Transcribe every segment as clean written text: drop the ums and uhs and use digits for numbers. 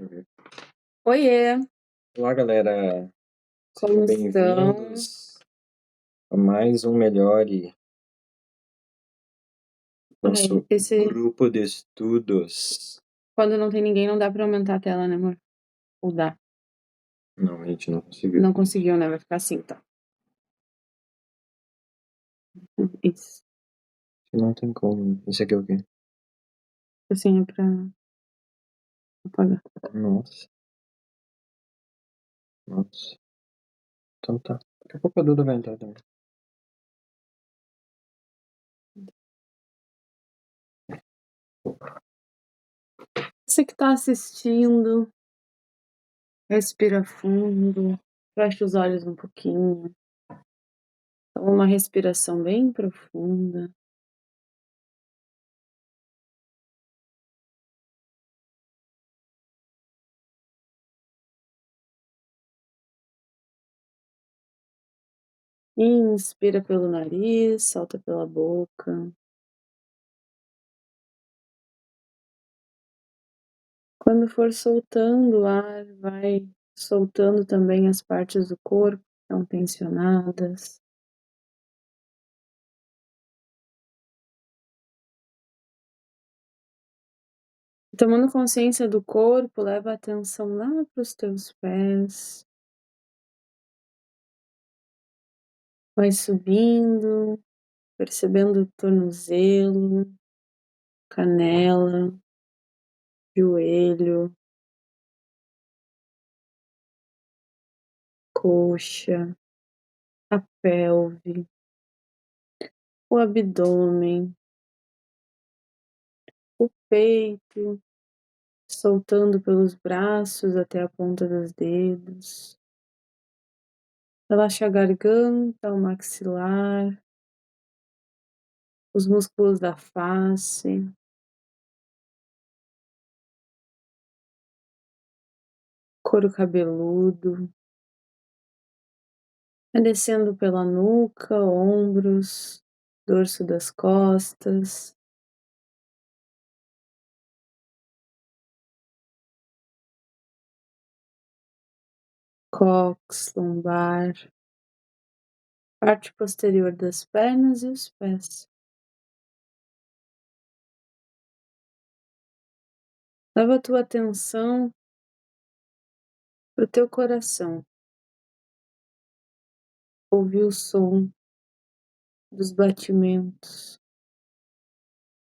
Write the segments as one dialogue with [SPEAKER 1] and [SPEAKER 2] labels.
[SPEAKER 1] Uhum.
[SPEAKER 2] Oiê,
[SPEAKER 1] Olá, galera.
[SPEAKER 2] como
[SPEAKER 1] Sejam
[SPEAKER 2] estão?
[SPEAKER 1] bem-vindos a mais um Melhore, nosso grupo de estudos.
[SPEAKER 2] Quando não tem ninguém, não dá pra aumentar a tela, né, amor? Ou dá?
[SPEAKER 1] Não, a gente não conseguiu.
[SPEAKER 2] Não conseguiu, né? Vai ficar assim, então. Isso.
[SPEAKER 1] Não tem como. Isso aqui é o quê?
[SPEAKER 2] Assim é pra apagar.
[SPEAKER 1] Nossa. Nossa. Então tá. Daqui a pouco a Duda vai entrar também.
[SPEAKER 2] Você que tá assistindo, respira fundo, fecha os olhos um pouquinho. Toma uma respiração bem profunda. Inspira pelo nariz, solta pela boca. Quando for soltando o ar, vai soltando também as partes do corpo que estão tensionadas. Tomando consciência do corpo, leva a atenção lá para os teus pés. Vai subindo, percebendo o tornozelo, canela, joelho, coxa, a pelve, o abdômen, o peito, soltando pelos braços até a ponta dos dedos. Relaxa a garganta, o maxilar, os músculos da face, couro cabeludo. Vai descendo pela nuca, ombros, dorso das costas, cóccix, lombar, parte posterior das pernas e os pés. Leva a tua atenção para o teu coração. Ouvir o som dos batimentos.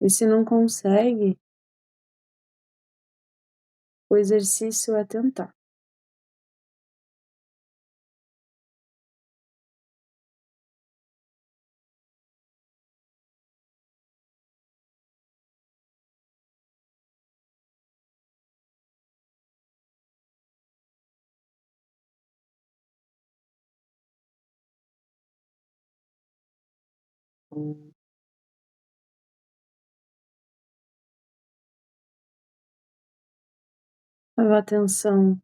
[SPEAKER 2] E se não consegue, o exercício é tentar. Leva a atenção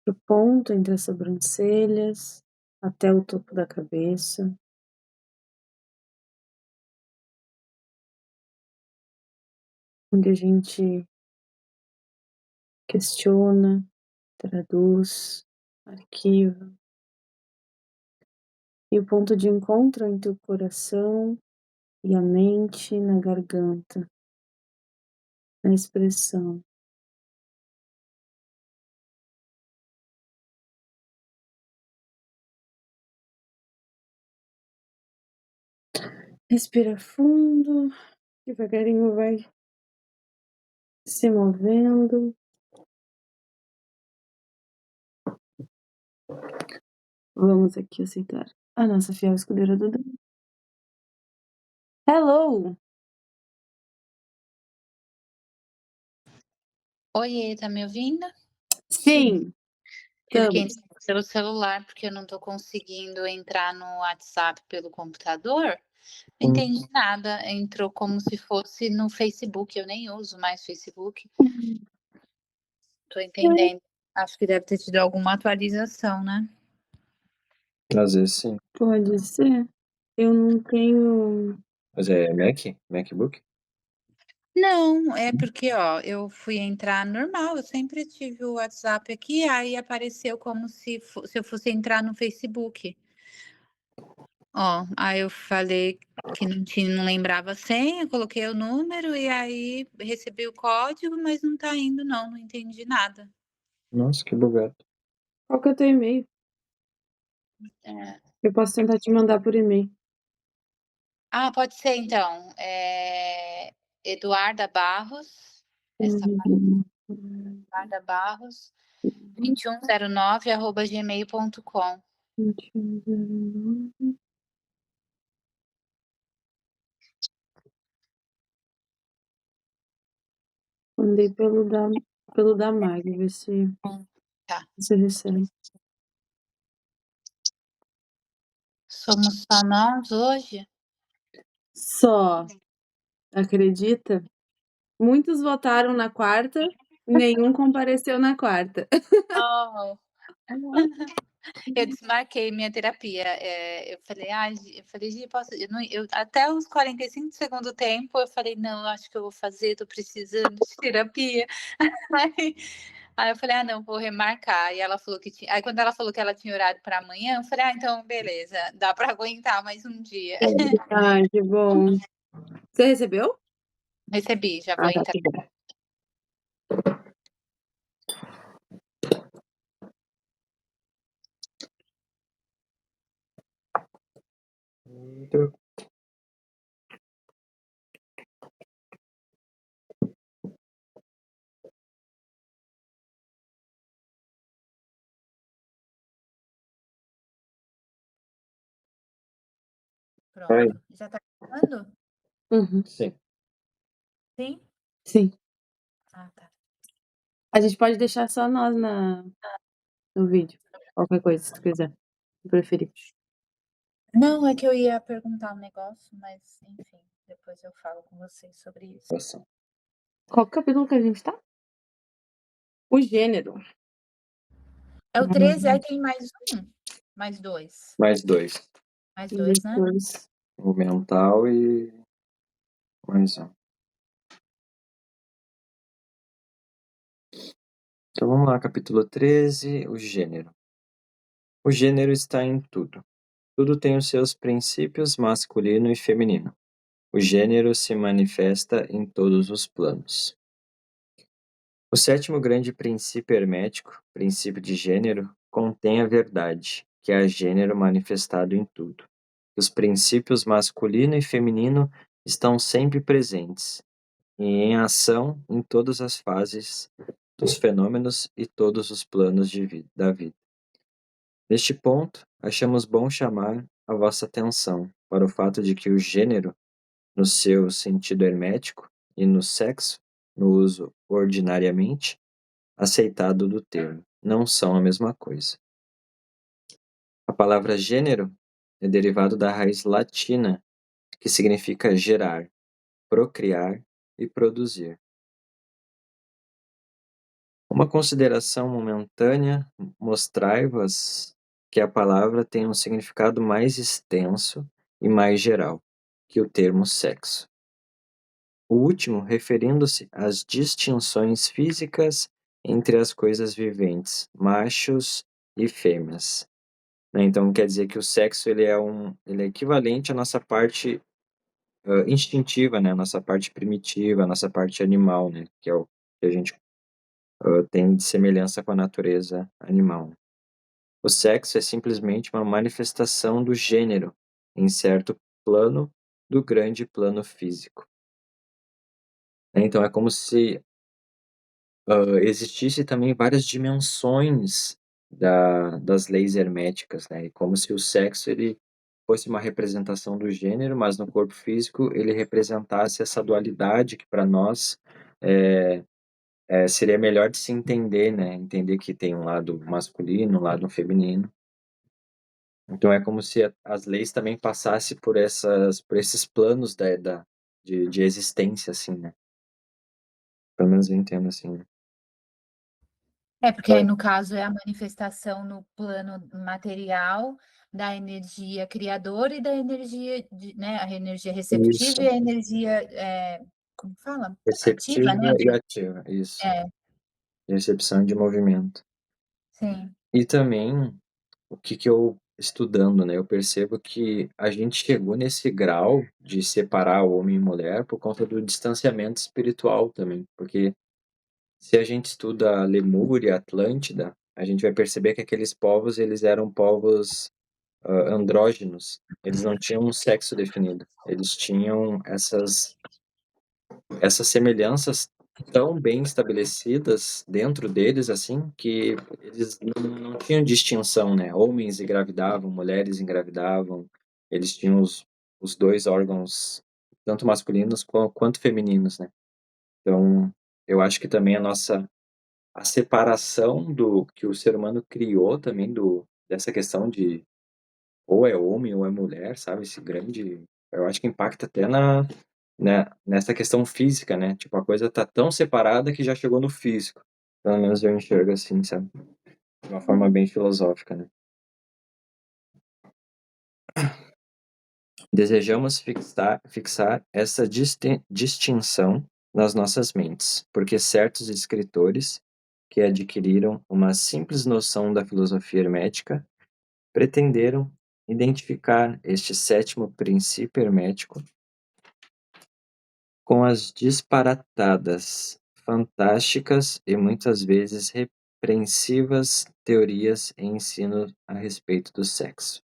[SPEAKER 2] para o ponto entre as sobrancelhas, até o topo da cabeça. Onde a gente questiona, traduz, arquiva. E o ponto de encontro entre o coração e a mente na garganta, na expressão. Respira fundo, devagarinho vai se movendo. Vamos aqui aceitar a nossa fiel escudeira Duda. Hello!
[SPEAKER 3] Oiê, tá me ouvindo?
[SPEAKER 2] Sim,
[SPEAKER 3] Eu fiquei
[SPEAKER 2] estamos.
[SPEAKER 3] entrando pelo celular, porque eu não tô conseguindo entrar no WhatsApp pelo computador. Não entendi nada, entrou como se fosse no Facebook, eu nem uso mais Facebook. Tô entendendo. Acho que deve ter tido alguma atualização, né?
[SPEAKER 1] Às vezes sim.
[SPEAKER 2] Pode ser. Eu não tenho.
[SPEAKER 1] Mas é Mac? MacBook?
[SPEAKER 3] Não, é porque, ó, eu fui entrar normal, eu sempre tive o WhatsApp aqui, aí apareceu como se eu fosse entrar no Facebook. Ó, aí eu falei que não lembrava a senha, coloquei o número e aí recebi o código, mas não tá indo não entendi nada.
[SPEAKER 1] Nossa, que bugado.
[SPEAKER 2] Qual que é o teu e-mail?
[SPEAKER 3] É.
[SPEAKER 2] Eu posso tentar te mandar por e-mail.
[SPEAKER 3] Ah, pode ser então, Eduarda Barros, essa
[SPEAKER 2] Uhum.
[SPEAKER 3] Eduarda Barros, 2109@gmail.com.
[SPEAKER 2] 2109. Mandei pelo da Mag, ver se
[SPEAKER 3] Tá.
[SPEAKER 2] você recebe.
[SPEAKER 3] Somos só nós hoje?
[SPEAKER 2] Só, acredita? Muitos votaram na quarta, nenhum compareceu na quarta.
[SPEAKER 3] Oh. Eu desmarquei minha terapia, eu falei: "Ai, Gi", eu falei: "Gi, posso", eu não eu até os 45 do segundo tempo, eu falei: "Não, eu acho que eu vou fazer, tô precisando de terapia". Aí eu falei: "Ah, não, vou remarcar", e ela falou que tinha, aí quando ela falou que ela tinha horário para amanhã, eu falei: "Ah, então beleza, dá para aguentar mais um dia".
[SPEAKER 2] Ai, que bom. Você recebeu?
[SPEAKER 3] Recebi, já vou
[SPEAKER 2] Ah, tá,
[SPEAKER 3] entrar.
[SPEAKER 2] que bom.
[SPEAKER 1] Muito Aí,
[SPEAKER 3] Pronto. Já tá gravando?
[SPEAKER 2] Uhum,
[SPEAKER 1] sim.
[SPEAKER 3] Sim?
[SPEAKER 2] sim.
[SPEAKER 3] Ah, tá.
[SPEAKER 2] A gente pode deixar só nós no vídeo. Qualquer coisa, se tu quiser. Se preferir.
[SPEAKER 3] Não, é que eu ia perguntar um negócio, mas enfim, depois eu falo com vocês sobre isso.
[SPEAKER 1] Situação.
[SPEAKER 2] Qual capítulo que a gente tá? O gênero.
[SPEAKER 3] É o 13, aí tem mais 1? Mais 2?
[SPEAKER 1] Mais dois.
[SPEAKER 3] Mais 2, né?
[SPEAKER 2] Depois.
[SPEAKER 1] O mental e mais um. Então vamos lá, capítulo 13, o gênero. O gênero está em tudo. Tudo tem os seus princípios masculino e feminino. O gênero se manifesta em todos os planos. O sétimo grande princípio hermético, princípio de gênero, contém a verdade, que é gênero manifestado em tudo. Os princípios masculino e feminino estão sempre presentes e em ação em todas as fases dos fenômenos e todos os planos da vida. Neste ponto, achamos bom chamar a vossa atenção para o fato de que o gênero, no seu sentido hermético, e no sexo, no uso ordinariamente aceitado do termo, não são a mesma coisa. A palavra gênero é derivado da raiz latina, que significa gerar, procriar e produzir. Uma consideração momentânea mostrai-vos que a palavra tem um significado mais extenso e mais geral que o termo sexo. O último referindo-se às distinções físicas entre as coisas viventes, machos e fêmeas, né? Então quer dizer que o sexo ele é equivalente à nossa parte instintiva, né? A nossa parte primitiva, a nossa parte animal, né? Que é o que a gente tem de semelhança com a natureza animal. O sexo é simplesmente uma manifestação do gênero em certo plano do grande plano físico. Então é como se existisse também várias dimensões das leis herméticas, né? E como se o sexo ele fosse uma representação do gênero, mas no corpo físico ele representasse essa dualidade que para nós seria melhor de se entender, né? Entender que tem um lado masculino, um lado feminino. Então é como se as leis também passassem por esses planos de existência, assim, né? Pelo menos eu entendo assim, né?
[SPEAKER 3] É, porque aí
[SPEAKER 1] Oi.
[SPEAKER 3] no caso é a manifestação no plano material da energia criadora e da energia né, a energia receptiva
[SPEAKER 1] Isso,
[SPEAKER 3] e a energia, como fala? Ativa,
[SPEAKER 1] Perceptiva
[SPEAKER 3] né,
[SPEAKER 1] e ativa, isso.
[SPEAKER 3] é,
[SPEAKER 1] Percepção de movimento.
[SPEAKER 3] sim.
[SPEAKER 1] E também, o que eu estudando, né, eu percebo que a gente chegou nesse grau de separar o homem e mulher por conta do distanciamento espiritual também, porque se a gente estuda Lemúria, Atlântida, a gente vai perceber que aqueles povos, eles eram povos andrógenos, eles não tinham um sexo definido, eles tinham essas semelhanças tão bem estabelecidas dentro deles, assim, que eles não tinham distinção, né? Homens engravidavam, mulheres engravidavam, eles tinham os dois órgãos, tanto masculinos quanto femininos, né? Então, eu acho que também a separação do que o ser humano criou também dessa questão de ou é homem ou é mulher, sabe? Esse grande, eu acho que impacta até nessa questão física, né? Tipo, a coisa tá tão separada que já chegou no físico. Pelo menos eu enxergo assim, sabe? De uma forma bem filosófica, né? Desejamos fixar essa distinção nas nossas mentes, porque certos escritores que adquiriram uma simples noção da filosofia hermética pretenderam identificar este sétimo princípio hermético com as disparatadas, fantásticas e muitas vezes repreensivas teorias e ensino a respeito do sexo.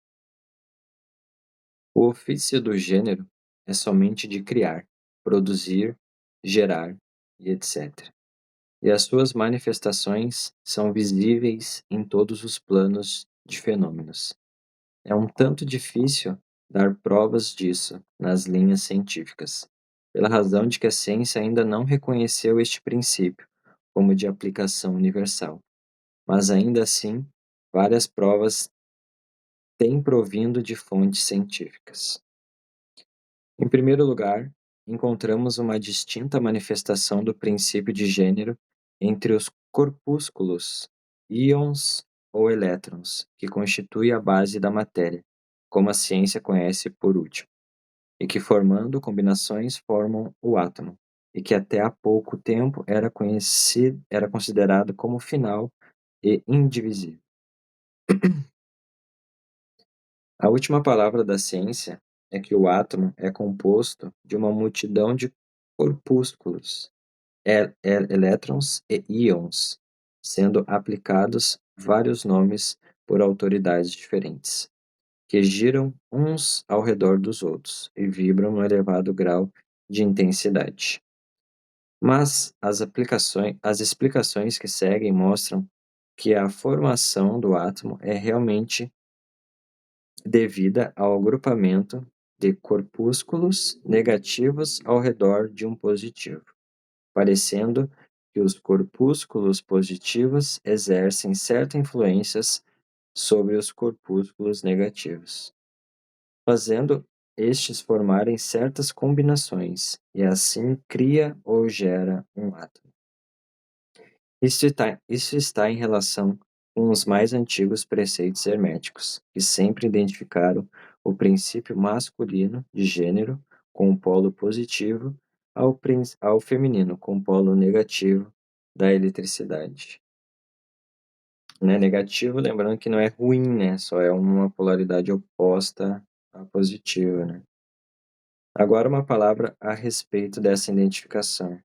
[SPEAKER 1] O ofício do gênero é somente de criar, produzir, gerar e etc. E as suas manifestações são visíveis em todos os planos de fenômenos. É um tanto difícil dar provas disso nas linhas científicas, pela razão de que a ciência ainda não reconheceu este princípio como de aplicação universal. Mas ainda assim, várias provas têm provindo de fontes científicas. Em primeiro lugar, encontramos uma distinta manifestação do princípio de gênero entre os corpúsculos, íons ou elétrons, que constitui a base da matéria, como a ciência conhece por último, e que formando combinações formam o átomo, e que até há pouco tempo era considerado como final e indivisível. A última palavra da ciência é que o átomo é composto de uma multidão de corpúsculos, elétrons e íons, sendo aplicados vários nomes por autoridades diferentes, que giram uns ao redor dos outros e vibram no elevado grau de intensidade. Mas as explicações que seguem mostram que a formação do átomo é realmente devida ao agrupamento de corpúsculos negativos ao redor de um positivo, parecendo que os corpúsculos positivos exercem certa influência sobre os corpúsculos negativos, fazendo estes formarem certas combinações, e assim cria ou gera um átomo. Isso está em relação com os mais antigos preceitos herméticos, que sempre identificaram o princípio masculino de gênero com o polo positivo ao feminino com o polo negativo da eletricidade. Né? Negativo, lembrando que não é ruim, né? Só é uma polaridade oposta à positiva, né? Agora uma palavra a respeito dessa identificação.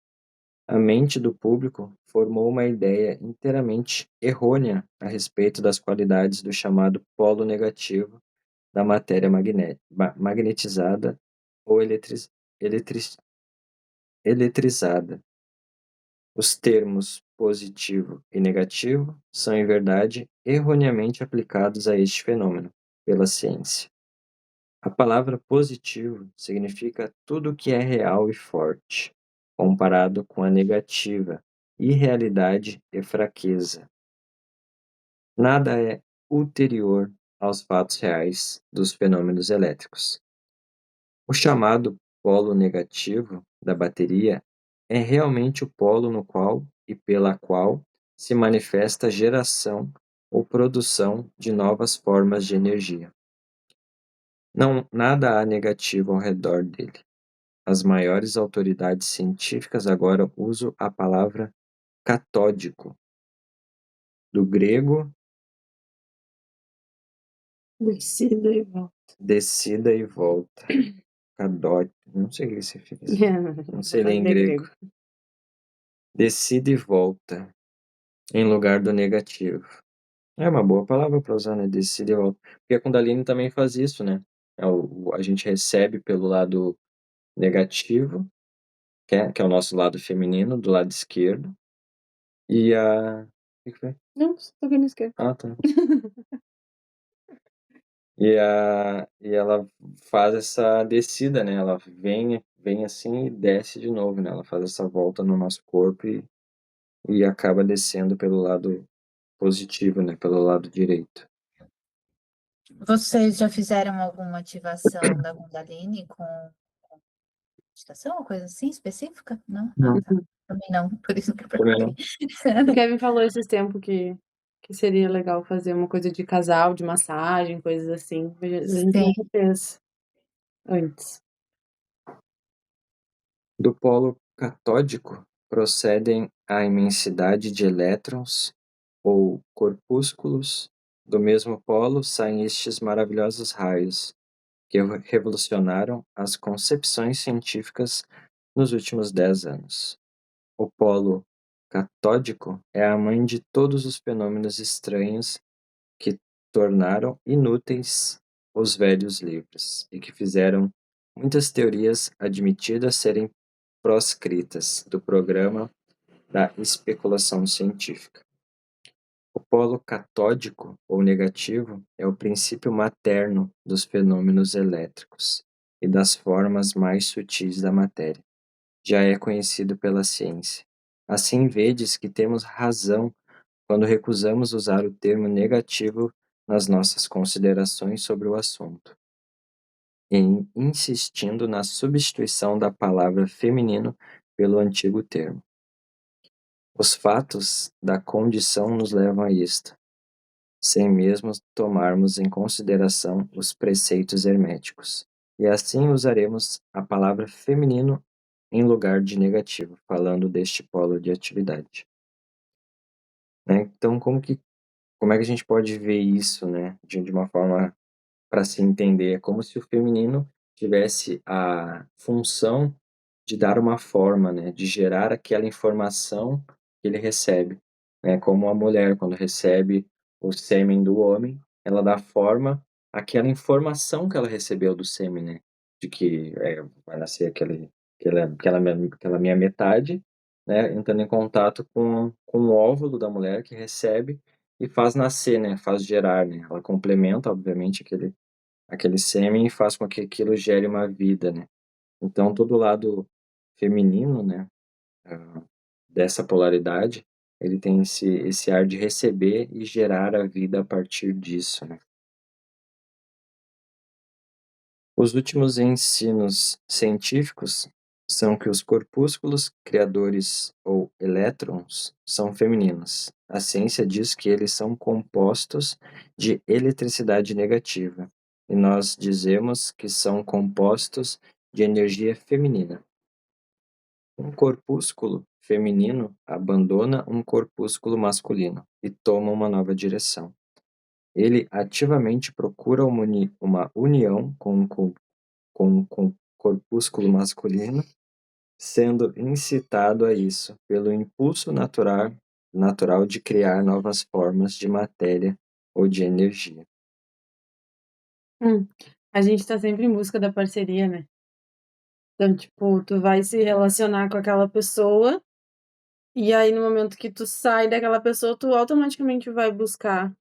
[SPEAKER 1] A mente do público formou uma ideia inteiramente errônea a respeito das qualidades do chamado polo negativo da matéria magnetizada ou eletrizada. Os termos positivo e negativo são, em verdade, erroneamente aplicados a este fenômeno pela ciência. A palavra positivo significa tudo o que é real e forte, comparado com a negativa, irrealidade e fraqueza. Nada é ulterior aos fatos reais dos fenômenos elétricos. O chamado polo negativo da bateria é realmente o polo no qual e pela qual se manifesta a geração ou produção de novas formas de energia. Não, nada há negativo ao redor dele. as maiores autoridades científicas agora usam a palavra catódico, do grego
[SPEAKER 2] Descida e volta.
[SPEAKER 1] descida e volta. Cadótico, não sei o que significa isso. Não sei ler em
[SPEAKER 2] Saber
[SPEAKER 1] grego. Descida e volta, em lugar do negativo. É uma boa palavra para usar, né? Descida e volta. Porque a Kundalini também faz isso, né? A gente recebe pelo lado negativo, que é o nosso lado feminino, do lado esquerdo. E a. O que foi?
[SPEAKER 2] Não, tô vendo esquerda.
[SPEAKER 1] Ah, tá. E ela faz essa descida, né? Ela vem assim e desce de novo, né? Ela faz essa volta no nosso corpo e acaba descendo pelo lado positivo, né? Pelo lado direito.
[SPEAKER 3] Vocês já fizeram alguma ativação da Kundalini com meditação, ou coisa assim específica? Não?
[SPEAKER 1] Não.
[SPEAKER 3] Ah, tá. Também não, por isso que eu
[SPEAKER 1] Também não.
[SPEAKER 3] perguntei.
[SPEAKER 2] O Kevin falou esses tempos que seria legal fazer uma coisa de casal, de massagem, coisas assim. A gente
[SPEAKER 3] Sim.
[SPEAKER 2] nunca fez antes.
[SPEAKER 1] Do polo catódico procedem a imensidade de elétrons ou corpúsculos. Do mesmo polo saem estes maravilhosos raios que revolucionaram as concepções científicas nos últimos 10 anos. O polo catódico é a mãe de todos os fenômenos estranhos que tornaram inúteis os velhos livros e que fizeram muitas teorias admitidas serem proscritas do programa da especulação científica. O polo catódico ou negativo é o princípio materno dos fenômenos elétricos e das formas mais sutis da matéria. Já é conhecido pela ciência. Assim vedes que temos razão quando recusamos usar o termo negativo nas nossas considerações sobre o assunto, insistindo na substituição da palavra feminino pelo antigo termo. Os fatos da condição nos levam a isto, sem mesmo tomarmos em consideração os preceitos herméticos. E assim usaremos a palavra feminino em lugar de negativo, falando deste polo de atividade. Né? Então, como é que a gente pode ver isso, né, de uma forma para se entender? É como se o feminino tivesse a função de dar uma forma, né, de gerar aquela informação que ele recebe, né, como a mulher quando recebe o sêmen do homem, ela dá forma àquela informação que ela recebeu do sêmen, né, de que vai nascer aquela minha metade, né, entrando em contato com o óvulo da mulher que recebe e faz nascer, né, faz gerar, né, ela complementa, obviamente, aquele sêmen e faz com que aquilo gere uma vida, né. Então, todo lado feminino, né, dessa polaridade, ele tem esse ar de receber e gerar a vida a partir disso, né. Os últimos ensinos científicos são que os corpúsculos criadores ou elétrons são femininos. A ciência diz que eles são compostos de eletricidade negativa, e nós dizemos que são compostos de energia feminina. Um corpúsculo feminino abandona um corpúsculo masculino e toma uma nova direção. Ele ativamente procura uma união com um corpúsculo masculino, sendo incitado a isso pelo impulso natural de criar novas formas de matéria ou de energia.
[SPEAKER 2] A gente tá sempre em busca da parceria, né? Então, tipo, tu vai se relacionar com aquela pessoa e aí no momento que tu sai daquela pessoa, tu automaticamente vai buscar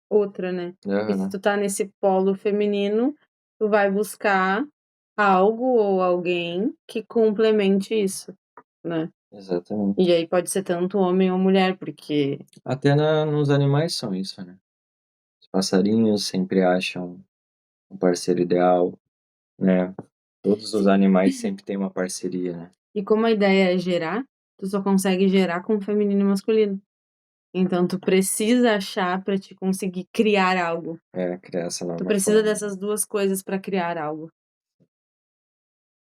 [SPEAKER 2] outra, né? E se
[SPEAKER 1] Aham,
[SPEAKER 2] tu tá nesse polo feminino, tu vai buscar algo ou alguém que complemente isso, né?
[SPEAKER 1] exatamente.
[SPEAKER 2] E aí pode ser tanto homem ou mulher, porque
[SPEAKER 1] Até nos animais são isso, né? Os passarinhos sempre acham um parceiro ideal, né? Todos os animais sempre têm uma parceria, né?
[SPEAKER 2] e como a ideia é gerar, tu só consegue gerar com feminino e masculino. Então tu precisa achar pra te conseguir criar algo.
[SPEAKER 1] Criar essa
[SPEAKER 2] Tu
[SPEAKER 1] nova
[SPEAKER 2] precisa
[SPEAKER 1] forma.
[SPEAKER 2] dessas duas coisas pra criar algo.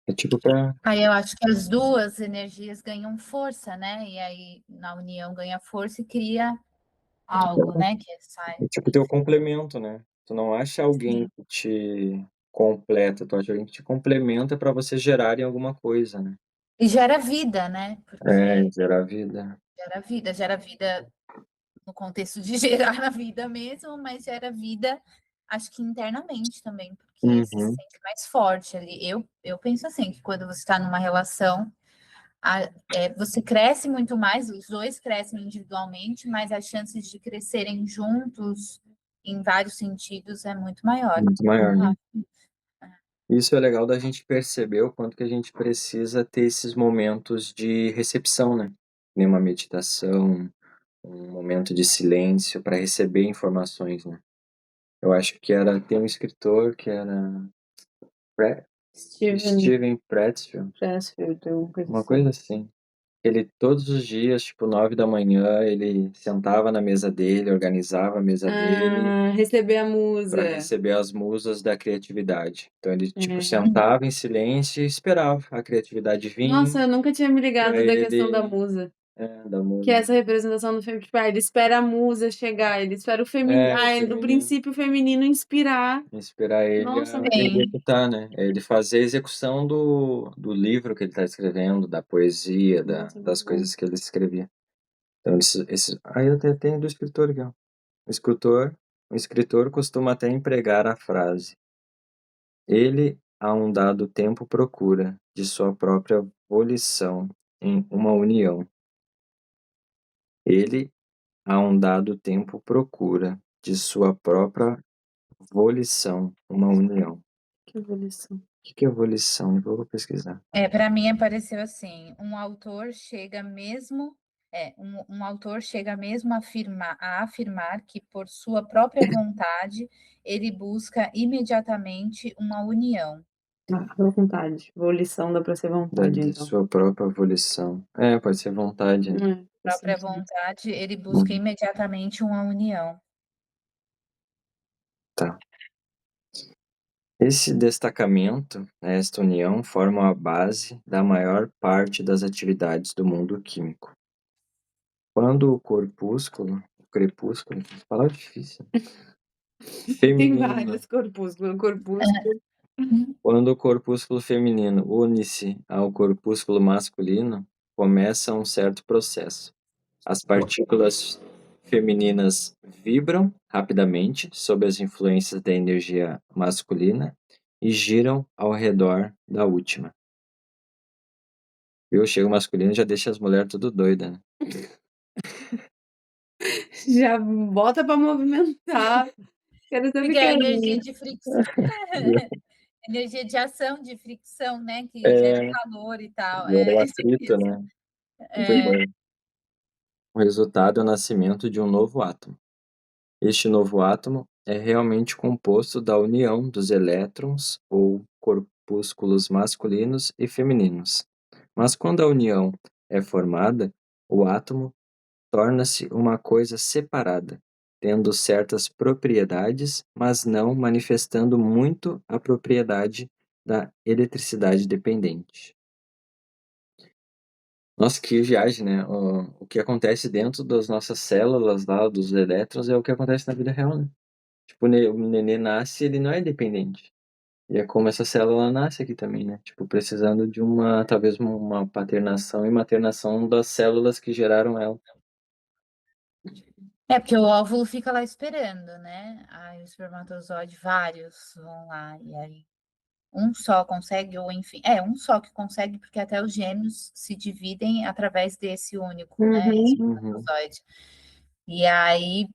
[SPEAKER 1] É tipo pra.
[SPEAKER 3] Aí eu acho que as duas energias ganham força, né? E aí na união ganha força e cria algo, né? Que sai.
[SPEAKER 1] É tipo teu complemento, né? Tu não acha alguém
[SPEAKER 3] Sim.
[SPEAKER 1] que te completa, tu acha alguém que te complementa pra vocês gerarem alguma coisa, né?
[SPEAKER 3] E gera vida, né?
[SPEAKER 1] É,
[SPEAKER 3] Porque
[SPEAKER 1] gerar vida.
[SPEAKER 3] gera vida no contexto de gerar a vida mesmo, mas gera vida, acho que internamente também, porque você se
[SPEAKER 1] Uhum.
[SPEAKER 3] sente mais forte ali. Eu penso assim, que quando você está numa relação, você cresce muito mais, os dois crescem individualmente, mas as chances de crescerem juntos em vários sentidos é muito maior.
[SPEAKER 1] Muito maior, né?
[SPEAKER 3] Ah,
[SPEAKER 1] Isso é legal da gente perceber o quanto que a gente precisa ter esses momentos de recepção, né? Nem uma meditação, um momento de silêncio para receber informações, né? Eu acho que tem um escritor que era
[SPEAKER 2] Steven
[SPEAKER 1] Steven Pressfield,
[SPEAKER 2] Pressfield, alguma coisa
[SPEAKER 1] uma
[SPEAKER 2] assim.
[SPEAKER 1] coisa assim. Ele todos os dias, tipo 9 da manhã, ele sentava na mesa dele, organizava a mesa dele
[SPEAKER 2] Receber a
[SPEAKER 1] para
[SPEAKER 2] musa.
[SPEAKER 1] receber as musas da criatividade. Então ele tipo
[SPEAKER 2] É.
[SPEAKER 1] sentava em silêncio e esperava a criatividade vir
[SPEAKER 2] Nossa, eu nunca tinha me
[SPEAKER 1] para
[SPEAKER 2] ligado da questão da
[SPEAKER 1] ele,
[SPEAKER 2] musa.
[SPEAKER 1] da
[SPEAKER 2] Que é
[SPEAKER 1] musa.
[SPEAKER 2] essa representação do feminino. Tipo, ele espera a musa chegar, ele espera o feminino.
[SPEAKER 1] É, o
[SPEAKER 2] Do
[SPEAKER 1] feminino.
[SPEAKER 2] princípio feminino inspirar.
[SPEAKER 1] Inspirar ele
[SPEAKER 2] Nossa,
[SPEAKER 1] a
[SPEAKER 3] sim.
[SPEAKER 1] executar, né? É ele fazer a execução do livro que ele está escrevendo, da poesia,
[SPEAKER 2] nossa,
[SPEAKER 1] das
[SPEAKER 2] muito bom.
[SPEAKER 1] coisas que ele escrevia. Então, aí eu até tenho do escritor aqui, ó. O escritor costuma até empregar a frase: ele, a um dado tempo, procura, de sua própria volição, em uma união. Ele, a um dado tempo, procura, de sua própria volição, uma união.
[SPEAKER 2] Que evolução.
[SPEAKER 1] O que é volição? Eu vou pesquisar.
[SPEAKER 3] Para mim apareceu assim, um autor chega mesmo a afirmar que por sua própria vontade ele busca imediatamente uma união.
[SPEAKER 2] Vontade. Volição dá pra ser vontade,
[SPEAKER 1] De
[SPEAKER 2] então.
[SPEAKER 1] sua própria volição. Pode ser vontade, né?
[SPEAKER 2] Faz
[SPEAKER 3] Própria
[SPEAKER 2] sentido.
[SPEAKER 3] vontade, ele busca
[SPEAKER 1] Uhum.
[SPEAKER 3] imediatamente uma união.
[SPEAKER 1] Tá. Esse destacamento, né, esta união, formam a base da maior parte das atividades do mundo químico. Quando o crepúsculo, palavra difícil,
[SPEAKER 2] Tem
[SPEAKER 1] feminino,
[SPEAKER 2] vários corpúsculos. Corpúsculo.
[SPEAKER 1] quando o corpúsculo feminino une-se ao corpúsculo masculino, começa um certo processo. As partículas femininas vibram rapidamente sob as influências da energia masculina e giram ao redor da última. Viu? Chega o masculino e já deixa as mulheres tudo doidas, né?
[SPEAKER 2] Já bota pra movimentar. Quero saber
[SPEAKER 3] Porque
[SPEAKER 2] que
[SPEAKER 3] é a
[SPEAKER 2] é
[SPEAKER 3] energia de fricção, energia de ação, de fricção, né? Que gera
[SPEAKER 1] É,
[SPEAKER 3] calor e tal.
[SPEAKER 1] gera o
[SPEAKER 3] É sempre
[SPEAKER 1] atrito,
[SPEAKER 3] isso.
[SPEAKER 1] né? Muito
[SPEAKER 3] É,
[SPEAKER 1] bom. O resultado é o nascimento de um novo átomo. Este novo átomo é realmente composto da união dos elétrons ou corpúsculos masculinos e femininos. Mas quando a união é formada, o átomo torna-se uma coisa separada, tendo certas propriedades, mas não manifestando muito a propriedade da eletricidade dependente. Nossa, que viagem, né? O que acontece dentro das nossas células lá, dos elétrons, é o que acontece na vida real, né? Tipo, o nenê nasce, ele não é dependente. E é como essa célula nasce aqui também, né? Tipo, precisando de talvez uma paternação e maternação das células que geraram ela.
[SPEAKER 3] porque o óvulo fica lá esperando, né? Aí o espermatozoide, vários vão lá, e aí um só consegue, ou enfim, um só que consegue, porque até os gêmeos se dividem através desse único, né?
[SPEAKER 2] Uhum.
[SPEAKER 1] Uhum,
[SPEAKER 3] Espermatozoide. E aí,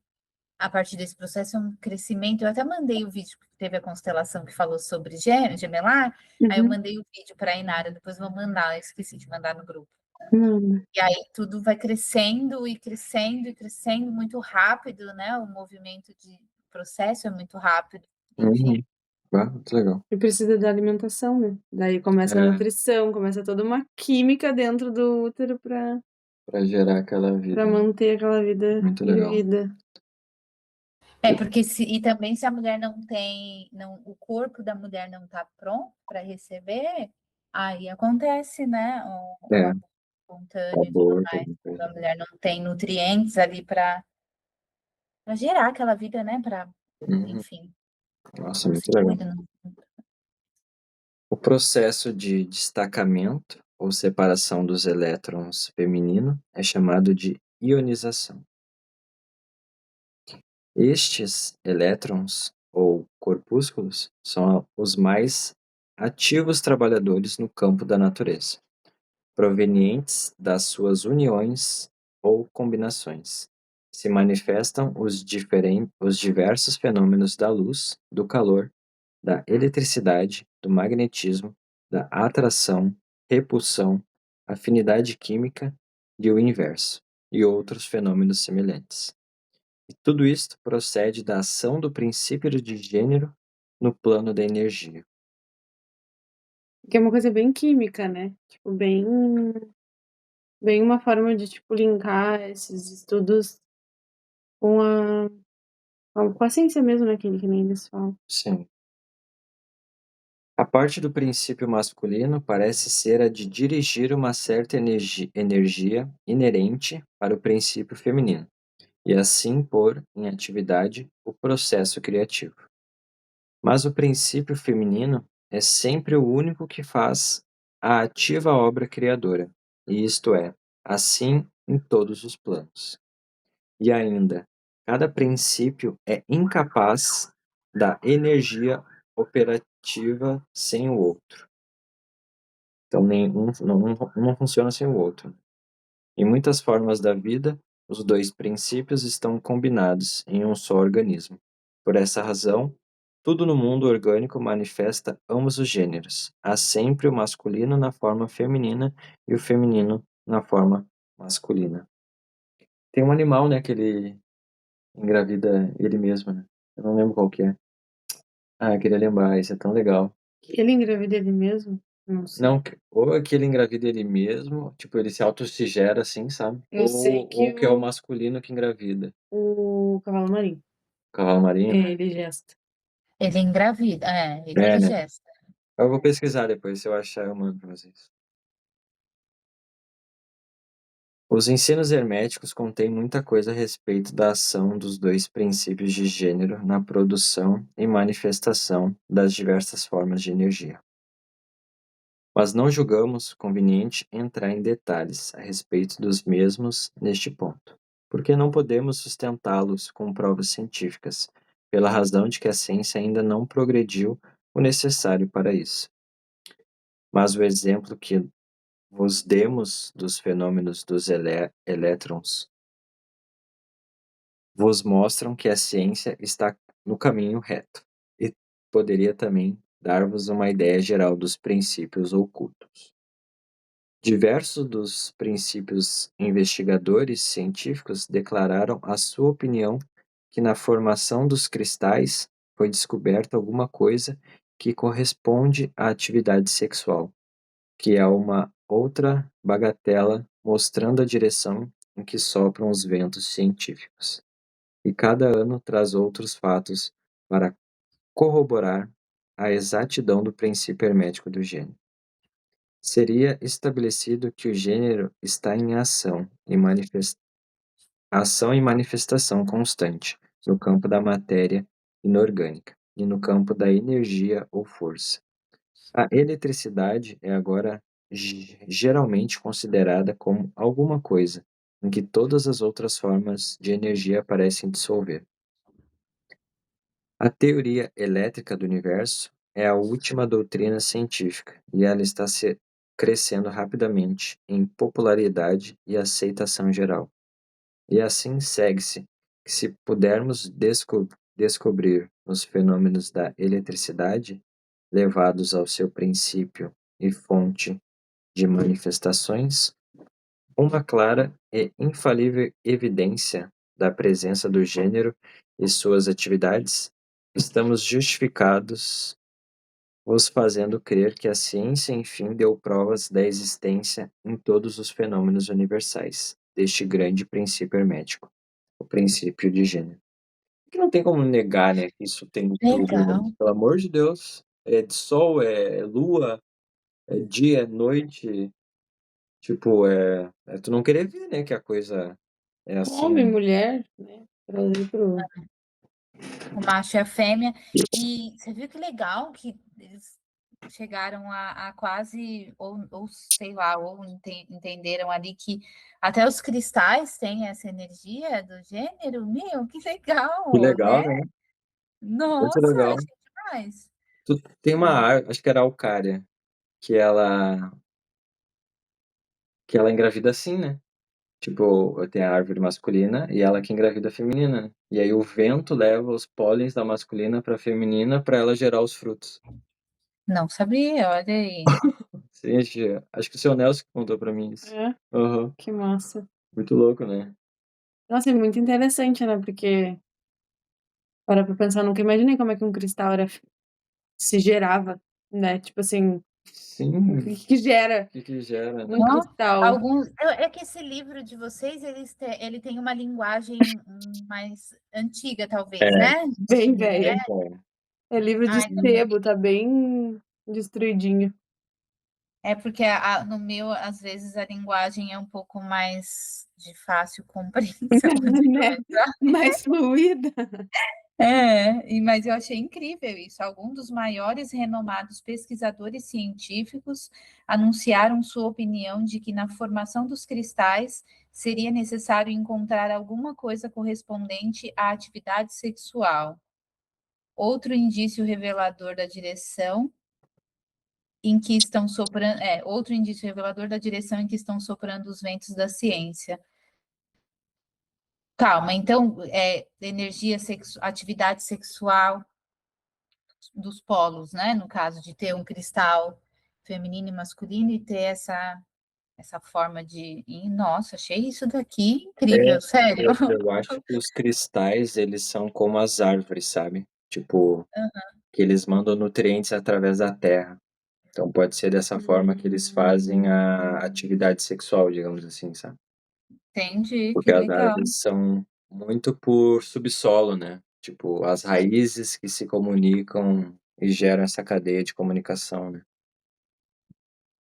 [SPEAKER 3] a partir desse processo, é um crescimento. Eu até mandei o vídeo, porque teve a constelação que falou sobre gemelar. Aí eu
[SPEAKER 2] Uhum.
[SPEAKER 3] mandei o vídeo para a Inara, depois vou mandar, eu esqueci de mandar no grupo.
[SPEAKER 2] Mano.
[SPEAKER 3] E aí tudo vai crescendo e crescendo e crescendo muito rápido, né? O movimento de processo é muito rápido, enfim.
[SPEAKER 1] uhum. Muito legal.
[SPEAKER 2] E precisa da alimentação, né? Daí começa a
[SPEAKER 1] É,
[SPEAKER 2] nutrição, começa toda uma química dentro do útero
[SPEAKER 1] para gerar aquela
[SPEAKER 2] pra
[SPEAKER 1] vida.
[SPEAKER 2] manter aquela vida
[SPEAKER 1] Muito
[SPEAKER 2] em
[SPEAKER 1] legal.
[SPEAKER 2] vida.
[SPEAKER 3] Porque também se a mulher não tem, não, o corpo da mulher não está pronto para receber, Aí acontece, né, o
[SPEAKER 1] É,
[SPEAKER 3] aborto
[SPEAKER 1] o
[SPEAKER 3] espontâneo e tudo
[SPEAKER 1] aborto,
[SPEAKER 3] mais,
[SPEAKER 1] alguma coisa.
[SPEAKER 3] quando a mulher não tem nutrientes ali para gerar aquela vida, né, para
[SPEAKER 1] Uhum.
[SPEAKER 3] enfim,
[SPEAKER 1] Nossa,
[SPEAKER 3] como se
[SPEAKER 1] muito legal.
[SPEAKER 3] cuida, não.
[SPEAKER 1] O processo de destacamento ou separação dos elétrons feminino é chamado de ionização. Estes elétrons, ou corpúsculos, são os mais ativos trabalhadores no campo da natureza, provenientes das suas uniões ou combinações. Se manifestam os diversos fenômenos da luz, do calor, da eletricidade, do magnetismo, da atração, repulsão, afinidade química e o inverso, e outros fenômenos semelhantes. E tudo isto procede da ação do princípio de gênero no plano da energia.
[SPEAKER 2] Que é uma coisa bem química, né, tipo, bem uma forma de, tipo, linkar esses estudos com a ciência mesmo, né, que nem eles falam.
[SPEAKER 1] Sim. A parte do princípio masculino parece ser a de dirigir uma certa energia inerente para o princípio feminino, e assim pôr em atividade o processo criativo. Mas o princípio feminino é sempre o único que faz a ativa obra criadora, e isto é, assim em todos os planos. E ainda, cada princípio é incapaz da energia operativa sem o outro. Então, nenhum não funciona sem o outro. Em muitas formas da vida, os dois princípios estão combinados em um só organismo. Por essa razão, tudo no mundo orgânico manifesta ambos os gêneros. Há sempre o masculino na forma feminina e o feminino na forma masculina. Tem um animal, né, que ele engravida ele mesmo, né? Eu não lembro qual que é. Ah, eu queria lembrar, isso é tão legal.
[SPEAKER 2] Ele engravida ele mesmo? Não sei.
[SPEAKER 1] Não, ou é que ele engravida ele mesmo, tipo, ele se autossigera assim, sabe?
[SPEAKER 2] Eu sei
[SPEAKER 1] Ou
[SPEAKER 2] que
[SPEAKER 1] que é o masculino que engravida.
[SPEAKER 2] o cavalo marinho,
[SPEAKER 1] Cavalo marinho?
[SPEAKER 2] ele gesta.
[SPEAKER 3] Ele engravida, ele
[SPEAKER 1] É,
[SPEAKER 3] que
[SPEAKER 1] né?
[SPEAKER 3] gesta.
[SPEAKER 1] Eu vou pesquisar depois, se eu achar eu mando pra vocês. Os ensinos herméticos contêm muita coisa a respeito da ação dos dois princípios de gênero na produção e manifestação das diversas formas de energia. Mas não julgamos conveniente entrar em detalhes a respeito dos mesmos neste ponto, porque não podemos sustentá-los com provas científicas, pela razão de que a ciência ainda não progrediu o necessário para isso. Mas o exemplo que vos demos dos fenômenos dos elétrons vos mostram que a ciência está no caminho reto, e poderia também dar-vos uma ideia geral dos princípios ocultos. Diversos dos princípios investigadores científicos declararam a sua opinião que na formação dos cristais foi descoberta alguma coisa que corresponde à atividade sexual, que é uma outra bagatela mostrando a direção em que sopram os ventos científicos. E cada ano traz outros fatos para corroborar a exatidão do princípio hermético do gênero. Seria estabelecido que o gênero está em ação e manifestação constante no campo da matéria inorgânica e no campo da energia ou força. A eletricidade é agora geralmente considerada como alguma coisa em que todas as outras formas de energia parecem dissolver. A teoria elétrica do universo é a última doutrina científica e ela está crescendo rapidamente em popularidade e aceitação geral. E assim segue-se que se pudermos descobrir os fenômenos da eletricidade, levados ao seu princípio e fonte de manifestações, uma clara e infalível evidência da presença do gênero e suas atividades, estamos justificados vos fazendo crer que a ciência, enfim, deu provas da existência em todos os fenômenos universais deste grande princípio hermético, o princípio de gênero. Que não tem como negar, né, que isso tem tudo, né?
[SPEAKER 3] Legal.
[SPEAKER 1] Pelo amor de Deus, é de sol, é lua, é dia, é noite, tipo, tu não querer ver, né, que a coisa é assim,
[SPEAKER 2] Homem,
[SPEAKER 1] né?
[SPEAKER 2] mulher, né? Trazer pro.
[SPEAKER 3] O macho e a fêmea. E você viu que legal que eles chegaram a quase, ou sei lá, ou entenderam ali que até os cristais têm essa energia do gênero. Meu, que
[SPEAKER 1] Que
[SPEAKER 3] legal,
[SPEAKER 1] legal,
[SPEAKER 3] né?
[SPEAKER 1] né? Muito
[SPEAKER 3] Nossa,
[SPEAKER 1] legal.
[SPEAKER 3] achei demais.
[SPEAKER 1] Tem uma árvore, acho que era a Araucária, que ela, que ela engravida assim, né? Tipo, tem a árvore masculina e ela que engravida a feminina, né? E aí o vento leva os pólens da masculina pra feminina pra ela gerar os frutos.
[SPEAKER 3] Não sabia, olha aí.
[SPEAKER 1] Sim, acho que o seu Nelson que contou pra mim isso.
[SPEAKER 2] É,
[SPEAKER 1] Aham.
[SPEAKER 2] que massa.
[SPEAKER 1] Muito louco, né?
[SPEAKER 2] Nossa, é muito interessante, né? Porque, para pra pensar, nunca imaginei como é que um cristal se gerava, né? Tipo assim, o
[SPEAKER 1] Sim,
[SPEAKER 2] que gera
[SPEAKER 1] que gera, né?
[SPEAKER 2] num cristal?
[SPEAKER 3] É que esse livro de vocês, ele tem uma linguagem mais antiga, talvez,
[SPEAKER 1] É,
[SPEAKER 3] né? De
[SPEAKER 2] Bem
[SPEAKER 3] mulher.
[SPEAKER 2] velha.
[SPEAKER 1] é.
[SPEAKER 2] É livro de
[SPEAKER 3] Ai,
[SPEAKER 2] sebo, tá bem destruidinho.
[SPEAKER 3] é porque no meu, às vezes, a linguagem é um pouco mais de fácil compreensão,
[SPEAKER 2] Né?
[SPEAKER 3] digamos.
[SPEAKER 2] Mais fluida.
[SPEAKER 3] Mas eu achei incrível isso. Alguns dos maiores renomados pesquisadores científicos anunciaram sua opinião de que na formação dos cristais seria necessário encontrar alguma coisa correspondente à atividade sexual. Outro indício revelador da direção em que estão soprando, outro indício revelador da direção em que estão soprando os ventos da ciência. Calma, então, atividade sexual dos polos, né? No caso de ter um cristal feminino e masculino e ter essa forma de. E, nossa, achei isso daqui incrível, sério.
[SPEAKER 1] Eu acho que os cristais, eles são como as árvores, sabe? Tipo, que eles mandam nutrientes através da terra. Então pode ser dessa forma que eles fazem a atividade sexual, digamos assim, sabe?
[SPEAKER 3] Entendi,
[SPEAKER 1] Porque
[SPEAKER 3] que
[SPEAKER 1] as
[SPEAKER 3] legal.
[SPEAKER 1] árvores são muito por subsolo, né? Tipo, as raízes que se comunicam e geram essa cadeia de comunicação, né?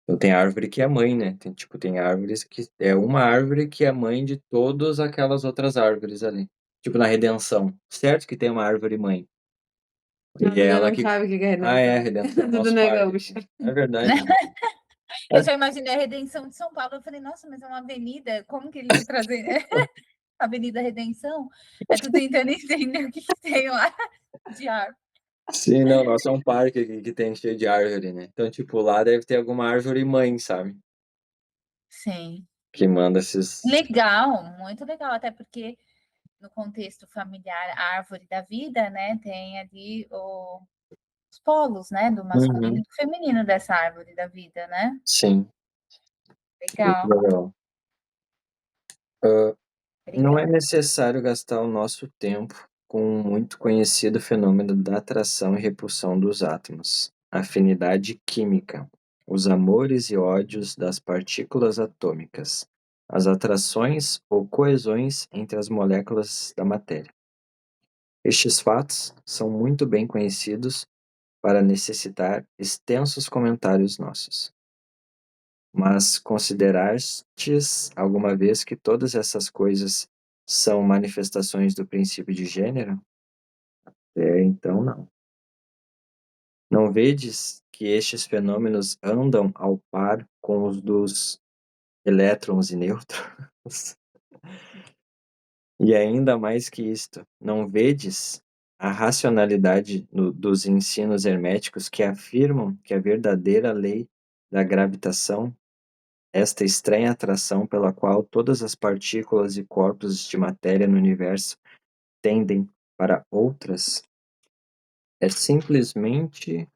[SPEAKER 1] Então tem árvore que é mãe, né? Tem árvores que é uma árvore que é mãe de todas aquelas outras árvores ali. Tipo na redenção. Certo que tem uma árvore mãe. E
[SPEAKER 2] A
[SPEAKER 1] é
[SPEAKER 2] Duda
[SPEAKER 1] ela
[SPEAKER 2] não
[SPEAKER 1] que.
[SPEAKER 2] sabe o que é
[SPEAKER 1] Ah, é, a
[SPEAKER 2] redenção.
[SPEAKER 1] redenção é
[SPEAKER 2] Duda
[SPEAKER 1] nosso
[SPEAKER 2] não é
[SPEAKER 1] parque
[SPEAKER 2] gaúcha.
[SPEAKER 1] aqui. É verdade.
[SPEAKER 3] Eu já imaginei a Redenção de São Paulo. Eu falei, nossa, mas é uma avenida, como que ele ia trazer Avenida Redenção? Eu tô tentando entender o que tem lá de árvore.
[SPEAKER 1] Sim, não, nosso é um parque aqui que tem cheio de árvore, né? Então, tipo, lá deve ter alguma árvore mãe, sabe?
[SPEAKER 3] Sim.
[SPEAKER 1] Que manda esses.
[SPEAKER 3] Legal, muito legal, até porque no contexto familiar, a árvore da vida, né, tem ali os polos, né, do masculino e
[SPEAKER 1] Uhum.
[SPEAKER 3] do feminino dessa árvore da vida, né?
[SPEAKER 1] Sim, muito
[SPEAKER 3] Legal,
[SPEAKER 1] legal. Não é
[SPEAKER 3] obrigada.
[SPEAKER 1] necessário gastar o nosso tempo com o muito conhecido fenômeno da atração e repulsão dos átomos, afinidade química, os amores e ódios das partículas atômicas, as atrações ou coesões entre as moléculas da matéria. Estes fatos são muito bem conhecidos para necessitar extensos comentários nossos. Mas considerastes alguma vez que todas essas coisas são manifestações do princípio de gênero? Então não. Não vedes que estes fenômenos andam ao par com os dos elétrons e nêutrons? E ainda mais que isto, não vedes a racionalidade dos ensinos herméticos que afirmam que a verdadeira lei da gravitação, esta estranha atração pela qual todas as partículas e corpos de matéria no universo tendem para outras, é simplesmente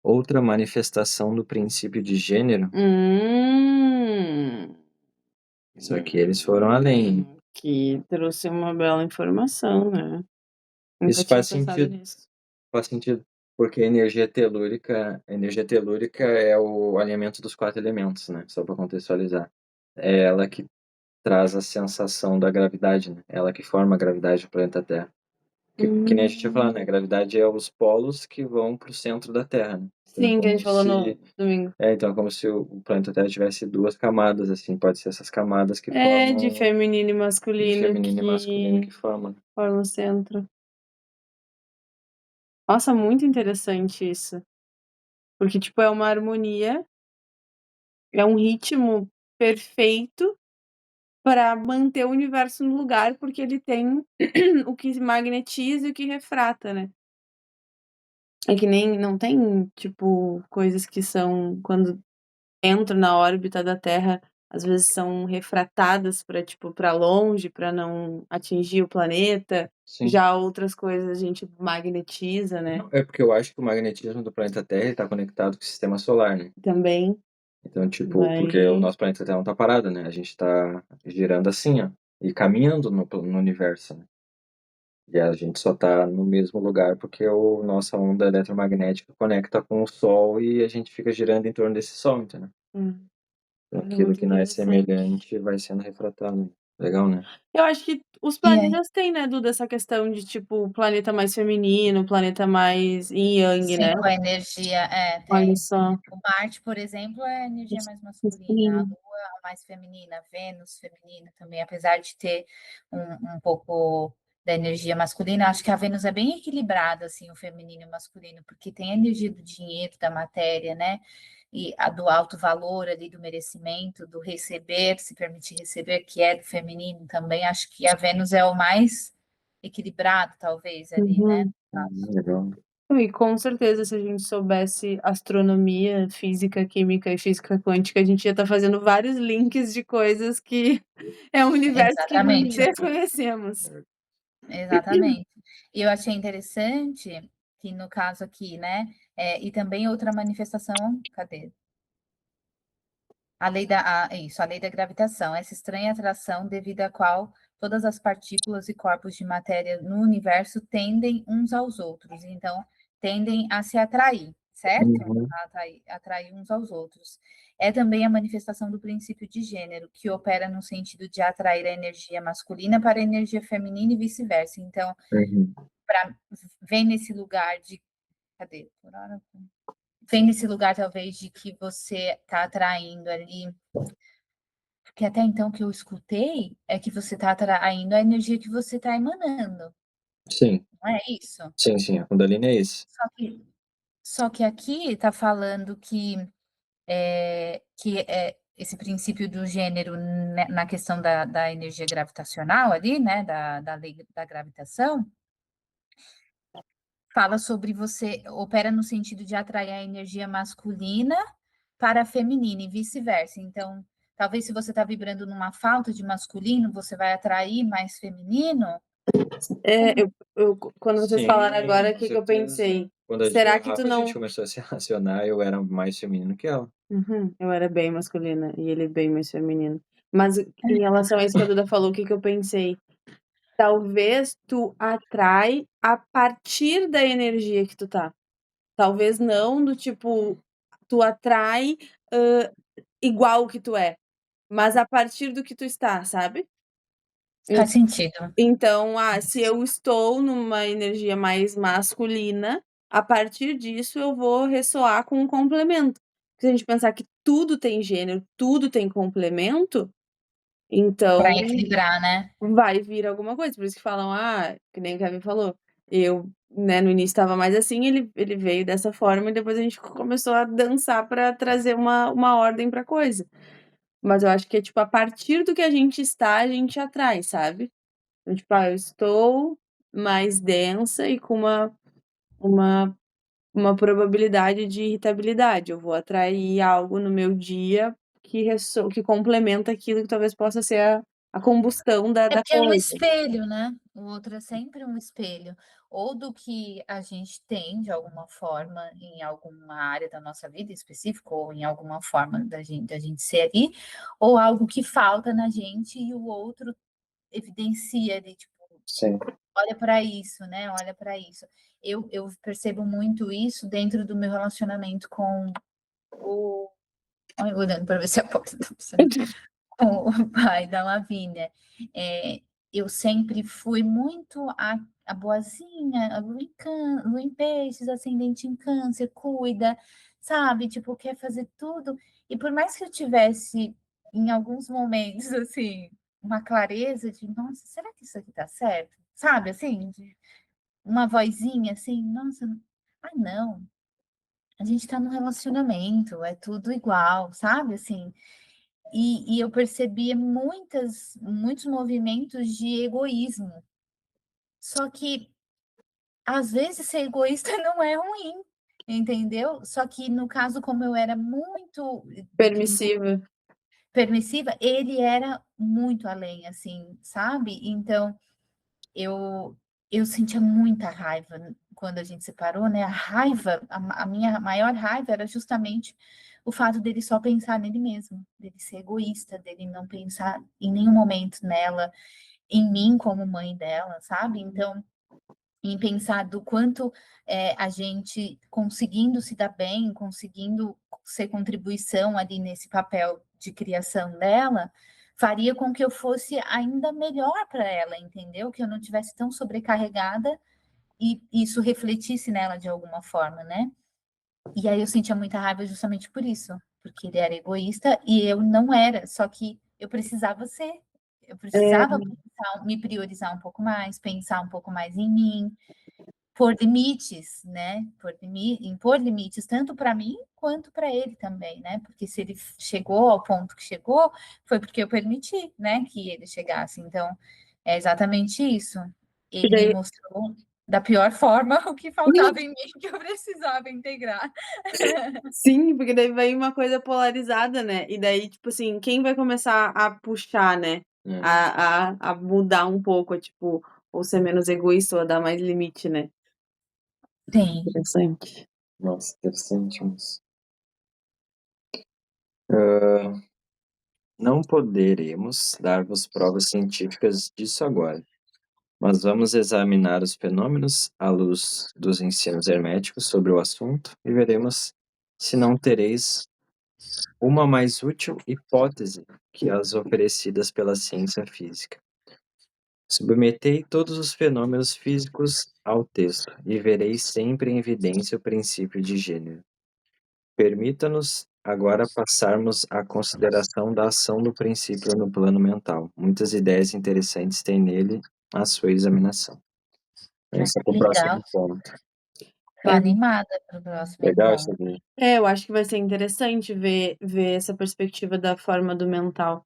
[SPEAKER 1] outra manifestação do princípio de gênero?
[SPEAKER 2] Hum,
[SPEAKER 1] Só que eles foram além.
[SPEAKER 2] que trouxe uma bela informação, né? Nunca
[SPEAKER 1] Isso
[SPEAKER 2] tinha pensado nisso.
[SPEAKER 1] faz sentido, porque a energia telúrica é o alinhamento dos quatro elementos, né? Só para contextualizar. É ela que traz a sensação da gravidade, né? Ela que forma a gravidade do planeta Terra. Que nem a gente tinha falado, né? A gravidade é os polos que vão pro centro da Terra, né? Então,
[SPEAKER 2] Sim, que a
[SPEAKER 1] como
[SPEAKER 2] gente falou no
[SPEAKER 1] se...
[SPEAKER 2] domingo.
[SPEAKER 1] então é como se o planeta Terra tivesse duas camadas, assim. Pode ser essas camadas que
[SPEAKER 2] De
[SPEAKER 1] formam
[SPEAKER 2] feminino e
[SPEAKER 1] de
[SPEAKER 2] masculino
[SPEAKER 1] feminino e masculino que
[SPEAKER 2] que
[SPEAKER 1] formam.
[SPEAKER 2] formam o centro. Nossa, muito interessante isso. Porque, tipo, é uma harmonia, é um ritmo perfeito para manter o universo no lugar, porque ele tem o que magnetiza e o que refrata, né? É que nem não tem, tipo, coisas que são quando entram na órbita da Terra, às vezes são refratadas para tipo para longe, para não atingir o planeta.
[SPEAKER 1] Sim.
[SPEAKER 2] Já outras coisas a gente magnetiza, né?
[SPEAKER 1] É porque eu acho que o magnetismo do planeta Terra está conectado com o sistema solar, né?
[SPEAKER 2] Também
[SPEAKER 1] Então, tipo,
[SPEAKER 2] vai.
[SPEAKER 1] porque o nosso planeta Terra não tá parado, né? A gente tá girando assim, ó, e caminhando no universo, né? E a gente só tá no mesmo lugar porque nossa onda eletromagnética conecta com o Sol e a gente fica girando em torno desse Sol, entendeu?
[SPEAKER 2] Hum,
[SPEAKER 1] Então,
[SPEAKER 2] é
[SPEAKER 1] aquilo
[SPEAKER 2] muito
[SPEAKER 1] que não é
[SPEAKER 2] interessante.
[SPEAKER 1] semelhante vai sendo refratado. Legal, né?
[SPEAKER 2] Eu acho que os
[SPEAKER 3] E aí?
[SPEAKER 2] planetas têm, né, Duda, essa questão de tipo planeta mais feminino, planeta mais yin yang,
[SPEAKER 3] Sim,
[SPEAKER 2] né?
[SPEAKER 3] com a energia,
[SPEAKER 2] Olha
[SPEAKER 3] tem.
[SPEAKER 2] só.
[SPEAKER 3] O Marte, por exemplo, é a energia mais masculina, a
[SPEAKER 2] Masculino.
[SPEAKER 3] Lua é a mais feminina, a Vênus feminina também, apesar de ter um pouco da energia masculina, acho que a Vênus é bem equilibrada, assim, o feminino e o masculino, porque tem a energia do dinheiro, da matéria, né? E a do alto valor ali, do merecimento, do receber, se permitir receber, que é do feminino também. Acho que a Vênus é o mais equilibrado, talvez, ali, né?
[SPEAKER 1] Legal.
[SPEAKER 2] E com certeza, se a gente soubesse astronomia, física, química e física quântica, a gente ia estar fazendo vários links de coisas que é um universo que
[SPEAKER 3] Exatamente.
[SPEAKER 2] desconhecemos.
[SPEAKER 3] Exatamente. E eu achei interessante que no caso aqui, né, e também outra manifestação, cadê? A lei da gravitação, essa estranha atração devido à qual todas as partículas e corpos de matéria no universo tendem uns aos outros, então tendem a se atrair, certo?
[SPEAKER 1] Uhum.
[SPEAKER 3] Atrair uns aos outros. É também a manifestação do princípio de gênero, que opera no sentido de atrair a energia masculina para a energia feminina e vice-versa. Então,
[SPEAKER 1] Uhum.
[SPEAKER 3] vem nesse lugar de. Cadê? Vem nesse lugar, talvez, de que você está atraindo ali. Porque até então o que eu escutei é que você está atraindo a energia que você está emanando.
[SPEAKER 1] Sim,
[SPEAKER 3] Não é isso?
[SPEAKER 1] sim, a Kundalini é isso.
[SPEAKER 3] Só que aqui está falando que esse princípio do gênero na questão da energia gravitacional ali, né, da lei da gravitação, fala sobre você opera no sentido de atrair a energia masculina para a feminina e vice-versa. Então, talvez se você está vibrando numa falta de masculino, você vai atrair mais feminino.
[SPEAKER 2] Quando vocês
[SPEAKER 1] Sim,
[SPEAKER 2] falaram agora, o
[SPEAKER 1] com
[SPEAKER 2] que eu
[SPEAKER 1] certeza.
[SPEAKER 2] pensei?
[SPEAKER 1] Quando
[SPEAKER 2] Será
[SPEAKER 1] a
[SPEAKER 2] que tu
[SPEAKER 1] Rafa, a gente
[SPEAKER 2] não.
[SPEAKER 1] começou a se relacionar, eu era mais feminino que ela.
[SPEAKER 2] Eu era bem masculina e ele bem mais feminino. Mas em relação a isso que a Duda falou, o que eu pensei? Talvez tu atrai a partir da energia que tu tá. Talvez não do tipo, tu atrai igual o que tu é, mas a partir do que tu está, sabe?
[SPEAKER 3] Faz sentido.
[SPEAKER 2] Então, se eu estou numa energia mais masculina, a partir disso eu vou ressoar com um complemento. Se a gente pensar que tudo tem gênero, tudo tem complemento, então
[SPEAKER 3] Para equilibrar, né?
[SPEAKER 2] vai vir alguma coisa. Por isso que falam, que nem o Kevin falou, eu, né, no início estava mais assim, ele veio dessa forma e depois a gente começou a dançar para trazer uma ordem pra coisa. Mas eu acho que é tipo, a partir do que a gente está, a gente atrai, sabe? Então, tipo, eu estou mais densa e com uma, uma probabilidade de irritabilidade. Eu vou atrair algo no meu dia que complementa aquilo que talvez possa ser a combustão
[SPEAKER 3] É
[SPEAKER 2] da
[SPEAKER 3] porque é um
[SPEAKER 2] coisa.
[SPEAKER 3] espelho, né? O outro é sempre um espelho. Ou do que a gente tem, de alguma forma, em alguma área da nossa vida específica, ou em alguma forma da gente ser ali, ou algo que falta na gente e o outro evidencia ali, tipo,
[SPEAKER 1] Sim.
[SPEAKER 3] olha para isso, né? Olha para isso. Eu percebo muito isso dentro do meu relacionamento com o. Olha, eu olhando para ver se a porta está funcionando. Com o pai da Lavínia. eu sempre fui muito a boazinha, a lua em peixes, ascendente em câncer, cuida, sabe? Tipo, quer fazer tudo. E por mais que eu tivesse, em alguns momentos, assim, uma clareza de, nossa, será que isso aqui tá certo? Sabe, assim, uma vozinha assim, nossa, não, a gente tá num relacionamento, é tudo igual, sabe, assim. E eu percebia muitos movimentos de egoísmo. Só que, às vezes, ser egoísta não é ruim, entendeu? Só que, no caso, como eu era muito
[SPEAKER 2] Permissiva.
[SPEAKER 3] permissiva, ele era muito além, assim, sabe? Então, eu, eu sentia muita raiva quando a gente separou, né? A raiva, a minha maior raiva era justamente o fato dele só pensar nele mesmo, dele ser egoísta, dele não pensar em nenhum momento nela, em mim como mãe dela, sabe? Então, em pensar do quanto a gente conseguindo se dar bem, conseguindo ser contribuição ali nesse papel de criação dela, faria com que eu fosse ainda melhor para ela, entendeu? Que eu não tivesse tão sobrecarregada e isso refletisse nela de alguma forma, né? E aí eu sentia muita raiva justamente por isso, porque ele era egoísta e eu não era, só que eu precisava ser. Eu precisava me priorizar um pouco mais, pensar um pouco mais em mim, pôr limites, né? Impor limites tanto para mim quanto para ele também, né? Porque se ele chegou ao ponto que chegou, foi porque eu permiti, né, que ele chegasse. Então, é exatamente isso.
[SPEAKER 2] E
[SPEAKER 3] Ele me
[SPEAKER 2] daí,
[SPEAKER 3] mostrou da pior forma o que faltava em mim que eu precisava integrar.
[SPEAKER 2] sim, porque daí vem uma coisa polarizada, né? E daí, tipo assim, quem vai começar a puxar, né? A mudar um pouco, tipo, ou ser menos egoísta ou a dar mais limite, né?
[SPEAKER 3] Sim.
[SPEAKER 2] Interessante.
[SPEAKER 1] Nossa, interessante, mas... Não poderemos dar-vos provas científicas disso agora, mas vamos examinar os fenômenos à luz dos ensinos herméticos sobre o assunto e veremos se não tereis uma mais útil hipótese que as oferecidas pela ciência física. Submetei todos os fenômenos físicos ao texto e vereis sempre em evidência o princípio de gênero. Permita-nos agora passarmos à consideração da ação do princípio no plano mental. Muitas ideias interessantes têm nele a sua examinação. Esse é o
[SPEAKER 3] Legal.
[SPEAKER 1] próximo ponto.
[SPEAKER 3] Tô animada para o próximo
[SPEAKER 1] Legal isso
[SPEAKER 3] encontro.
[SPEAKER 1] aqui.
[SPEAKER 2] Eu acho que vai ser interessante ver essa perspectiva da forma do mental,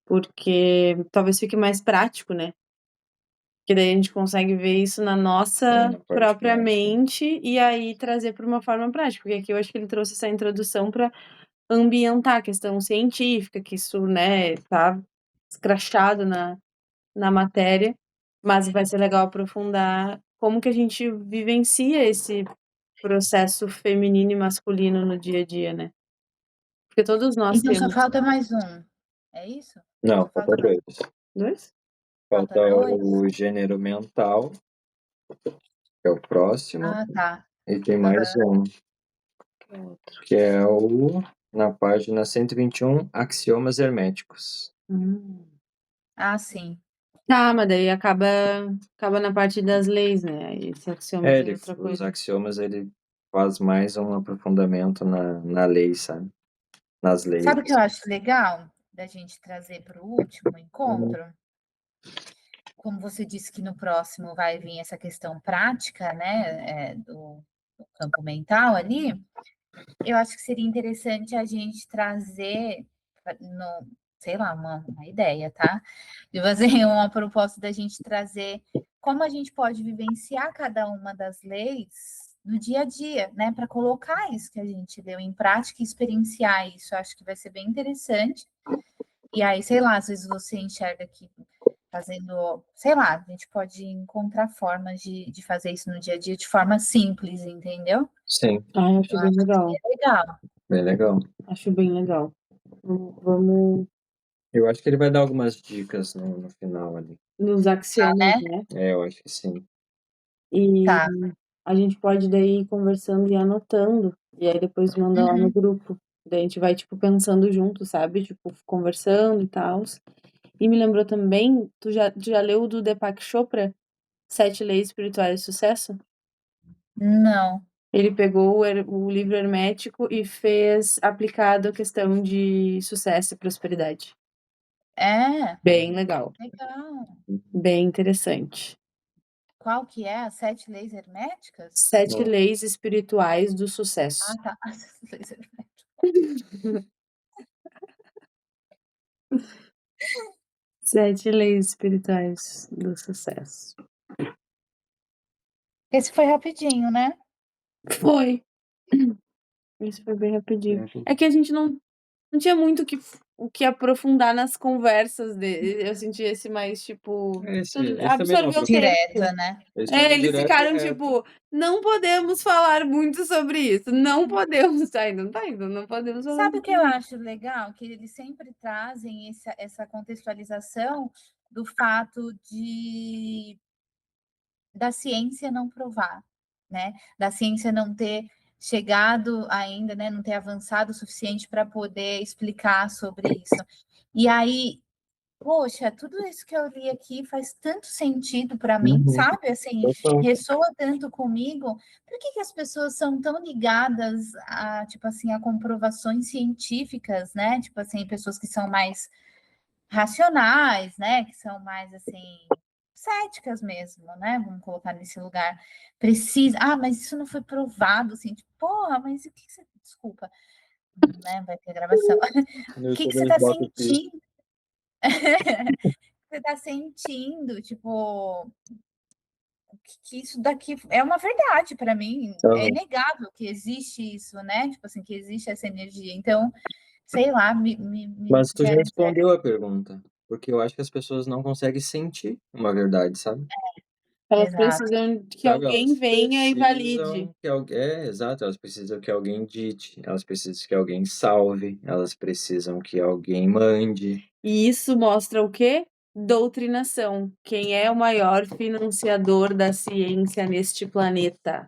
[SPEAKER 2] porque talvez fique mais prático, né? Que daí a gente consegue ver isso na nossa
[SPEAKER 1] na parte
[SPEAKER 2] própria
[SPEAKER 1] prática.
[SPEAKER 2] mente e aí trazer para uma forma prática. Porque aqui eu acho que ele trouxe essa introdução para ambientar a questão científica, que isso, né, tá escrachado na matéria, mas vai ser legal aprofundar como que a gente vivencia esse processo feminino e masculino no dia a dia, né? Porque todos nós
[SPEAKER 3] Então só
[SPEAKER 2] temos.
[SPEAKER 3] falta mais um. É isso?
[SPEAKER 1] Não,
[SPEAKER 3] Só
[SPEAKER 1] falta
[SPEAKER 3] falta mais
[SPEAKER 1] dois.
[SPEAKER 2] Dois?
[SPEAKER 1] Falta
[SPEAKER 3] falta dois?
[SPEAKER 1] o gênero mental, que é o próximo,
[SPEAKER 3] Ah, tá.
[SPEAKER 1] e tem mais
[SPEAKER 3] Aham.
[SPEAKER 1] um, que é na página 121, axiomas herméticos.
[SPEAKER 3] Ah, sim.
[SPEAKER 2] Tá, mas daí acaba na parte das leis, né? Esse axiomas é outra
[SPEAKER 1] Os
[SPEAKER 2] coisa.
[SPEAKER 1] axiomas, ele faz mais um aprofundamento na lei, sabe? Nas leis.
[SPEAKER 3] Sabe o que eu acho legal da gente trazer para o último encontro? Como você disse que no próximo vai vir essa questão prática, né, do campo mental ali, eu acho que seria interessante a gente trazer, no, sei lá, uma ideia, tá? De fazer uma proposta da gente trazer como a gente pode vivenciar cada uma das leis no dia a dia, né? Para colocar isso que a gente leu em prática e experienciar isso. Eu acho que vai ser bem interessante. E aí, sei lá, às vezes você enxerga que fazendo, sei lá, a gente pode encontrar formas de fazer isso no dia a dia de forma simples, entendeu?
[SPEAKER 1] Sim,
[SPEAKER 2] Ah, eu acho
[SPEAKER 3] Eu
[SPEAKER 2] bem
[SPEAKER 3] acho que
[SPEAKER 2] legal.
[SPEAKER 3] seria legal.
[SPEAKER 1] bem legal.
[SPEAKER 2] Acho bem legal. Vamos
[SPEAKER 1] Eu acho que ele vai dar algumas dicas no final ali.
[SPEAKER 2] nos axiomas, né?
[SPEAKER 1] Eu acho que sim.
[SPEAKER 2] E
[SPEAKER 3] Tá.
[SPEAKER 2] a gente pode daí ir conversando e anotando. E aí depois manda lá no grupo. Daí a gente vai, tipo, pensando junto, sabe? Tipo, conversando e tal. E me lembrou também, tu já leu o do Deepak Chopra, 7 Leis Espirituais de Sucesso?
[SPEAKER 3] Não.
[SPEAKER 2] Ele pegou o livro hermético e fez aplicado a questão de sucesso e prosperidade.
[SPEAKER 3] É,
[SPEAKER 2] Bem legal,
[SPEAKER 3] legal.
[SPEAKER 2] bem interessante.
[SPEAKER 3] Qual que é? As 7 leis herméticas?
[SPEAKER 2] 7 Leis Espirituais do Sucesso.
[SPEAKER 3] Ah, tá. As leis herméticas.
[SPEAKER 2] 7 Leis Espirituais do Sucesso.
[SPEAKER 3] Esse foi rapidinho, né?
[SPEAKER 2] Foi. Isso foi bem rapidinho. É que a gente não tinha muito o que aprofundar nas conversas dele. Eu senti esse mais, tipo,
[SPEAKER 1] Esse também não
[SPEAKER 2] absorveu o tempo.
[SPEAKER 3] Direto, né?
[SPEAKER 1] Eles foram
[SPEAKER 2] Eles
[SPEAKER 1] direto e
[SPEAKER 2] ficaram
[SPEAKER 1] reto.
[SPEAKER 2] tipo, não podemos falar muito sobre isso. Não podemos. Tá indo, não podemos falar.
[SPEAKER 3] Sabe o que eu acho legal? Que eles sempre trazem essa contextualização do fato da ciência não provar, né? Da ciência não ter chegado ainda, né? Não ter avançado o suficiente para poder explicar sobre isso. E aí, poxa, tudo isso que eu li aqui faz tanto sentido para mim, sabe? Assim, ressoa tanto comigo. Por que as pessoas são tão ligadas a, tipo assim, a comprovações científicas, né? Tipo assim, pessoas que são mais racionais, né? Que são mais assim céticas mesmo, né? Vamos colocar nesse lugar. Precisa. Ah, mas isso não foi provado, assim. Tipo, porra, mas o que você. Desculpa, né? Vai ter gravação. O que você está sentindo? Você está sentindo, tipo, que isso daqui é uma verdade para mim. É inegável que existe isso, né? Tipo assim, que existe essa energia. Então, sei lá,
[SPEAKER 1] Mas tu já
[SPEAKER 3] quero dizer.
[SPEAKER 1] respondeu a pergunta, porque eu acho que as pessoas não conseguem sentir uma verdade, sabe?
[SPEAKER 2] Elas
[SPEAKER 3] Exato.
[SPEAKER 2] precisam que
[SPEAKER 1] Sabe,
[SPEAKER 2] alguém
[SPEAKER 1] elas
[SPEAKER 2] venha e valide.
[SPEAKER 1] precisam que alguém... É, exato, elas precisam que alguém dite, elas precisam que alguém salve, elas precisam que alguém mande.
[SPEAKER 2] E isso mostra o quê? Doutrinação. Quem é o maior financiador da ciência neste planeta?